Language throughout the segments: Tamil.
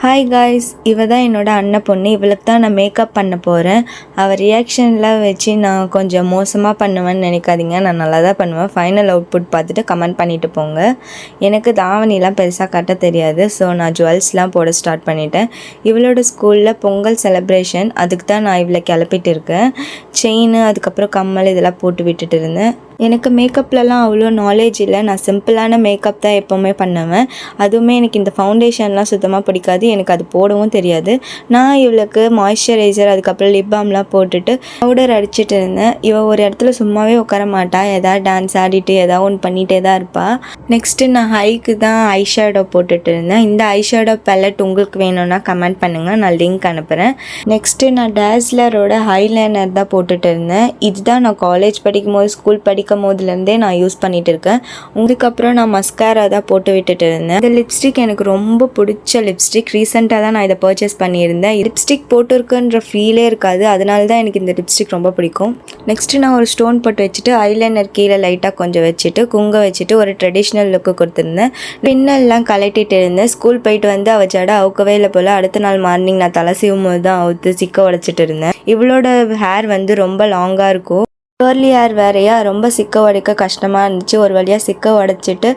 ஹாய் காய்ஸ், இவ தான் என்னோட அண்ணன் பொண்ணு. இவளுக்கு தான் நான் மேக்கப் பண்ண போகிறேன். அவள் ரியாக்ஷன்லாம் வச்சு நான் கொஞ்சம் மோசமாக பண்ணுவேன்னு நினைக்காதீங்க. நான் நல்லா தான் பண்ணுவேன். ஃபைனல் அவுட்புட் பார்த்துட்டு கமெண்ட் பண்ணிவிட்டு போங்க. எனக்கு தாவணிலாம் பெருசாக கட்ட தெரியாது. ஸோ நான் ஜுவல்ஸ்லாம் போட ஸ்டார்ட் பண்ணிட்டேன். இவளோட ஸ்கூலில் பொங்கல் செலிப்ரேஷன், அதுக்கு தான் நான் இவளை கிளப்பிட்டு இருக்கேன். செயின், அதுக்கப்புறம் கம்மல் இதெல்லாம் போட்டு விட்டுட்டு இருந்தேன். எனக்கு மேக்கப்லலாம் அவ்வளோ நாலேஜ் இல்லை. நான் சிம்பிளான மேக்கப் தான் எப்போவுமே பண்ணுவேன். அதுவுமே எனக்கு இந்த ஃபவுண்டேஷன்லாம் சுத்தமாக பிடிக்காது. எனக்கு அது போடவும் தெரியாது. நான் இவளுக்கு மாய்ஸ்சரைசர், அதுக்கப்புறம் லிப் பாம்லாம் போட்டுட்டு பவுடர் அடிச்சுட்டு இருந்தேன். இவள் ஒரு இடத்துல சும்மாவே உட்கார மாட்டா. எதாவது டான்ஸ் ஆடிட்டு ஏதாவது ஒன்று பண்ணிகிட்டே தான் இருப்பாள். நெக்ஸ்ட்டு நான் ஹைக்கு தான் ஐ ஷேடோ போட்டுட்டு இருந்தேன். இந்த ஐ ஷேடோ பேலட் உங்களுக்கு வேணும்னா கமெண்ட் பண்ணுங்கள், நான் லிங்க் அனுப்புகிறேன். நெக்ஸ்ட்டு நான் டேஸ்லரோட ஹைலைனர் தான் போட்டுட்டு இருந்தேன். இதுதான் நான் காலேஜ் படிக்கும் போது, ஸ்கூல் போதுலேருந்தே நான் யூஸ் பண்ணிகிட்டு இருக்கேன். அதுக்கப்புறம் நான் மஸ்காரா தான் போட்டு விட்டுட்டு இருந்தேன். இந்த லிப்ஸ்டிக் எனக்கு ரொம்ப பிடிச்ச லிப்ஸ்டிக். ரீசெண்டாக தான் நான் இதை பர்ச்சேஸ் பண்ணியிருந்தேன். லிப்ஸ்டிக் போட்டிருக்குன்ற ஃபீலே இருக்காது. அதனால தான் எனக்கு இந்த லிப்ஸ்டிக் ரொம்ப பிடிக்கும். நெக்ஸ்ட்டு நான் ஒரு ஸ்டோன் போட்டு வச்சுட்டு ஐலைனர் கீழே லைட்டாக கொஞ்சம் வச்சுட்டு குங்க வச்சுட்டு ஒரு ட்ரெடிஷ்னல் லுக்கு கொடுத்துருந்தேன். பின்னெல்லாம் கலட்டிட்டு இருந்தேன். ஸ்கூல் போயிட்டு வந்து அவள் ஜடை அவுக்கவே இல்லை போல். அடுத்த நாள் மார்னிங் நான் தலை சீவும் போது தான் அவுத்து சிக்க உடைச்சிட்டு இருந்தேன். இவளோட ஹேர் வந்து ரொம்ப லாங்காக இருக்கும். கேர்லி ஹேர் வேறையா, ரொம்ப சிக்க உடைக்க கஷ்டமாக இருந்துச்சு. ஒரு வழியாக சிக்க உடைச்சிட்டு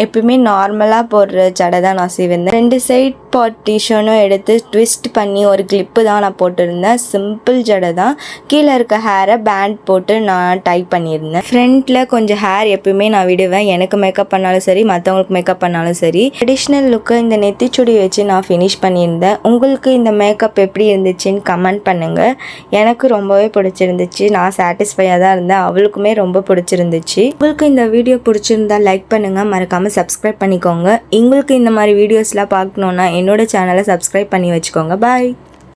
எப்பயுமே நார்மலாக போடுற ஜடை தான் நான் சீவிருந்தேன். 2 சைட் பார்ட்டிஷனும் எடுத்து ட்விஸ்ட் பண்ணி ஒரு கிளிப்பு தான் நான் போட்டிருந்தேன். சிம்பிள் ஜடை தான். கீழே இருக்க ஹேரை பேண்ட் போட்டு நான் டைப் பண்ணியிருந்தேன். ஃப்ரண்ட்டில் கொஞ்சம் ஹேர் எப்பயுமே நான் விடுவேன். எனக்கு மேக்கப் பண்ணாலும் சரி, மற்றவங்களுக்கு மேக்கப் பண்ணாலும் சரி. ட்ரெடிஷ்னல் லுக்கை இந்த நெத்திச்சுடி வச்சு நான் ஃபினிஷ் பண்ணியிருந்தேன். உங்களுக்கு இந்த மேக்கப் எப்படி இருந்துச்சுன்னு கமெண்ட் பண்ணுங்கள். எனக்கு ரொம்பவே பிடிச்சிருந்துச்சு. நான் சாட்டிஸ்ஃபையாக தான் இருந்தேன். அவளுக்குமே ரொம்ப பிடிச்சிருந்துச்சு. உங்களுக்கு இந்த வீடியோ பிடிச்சிருந்தா லைக் பண்ணுங்கள், மறக்காமல் சப்ஸ்கிரைப் பண்ணிக்கோங்க. உங்களுக்கு இந்த மாதிரி வீடியோஸ்லாம் பார்க்கணுன்னா என்னோட சேனலை சப்ஸ்கிரைப் பண்ணி வச்சுக்கோங்க. பாய்.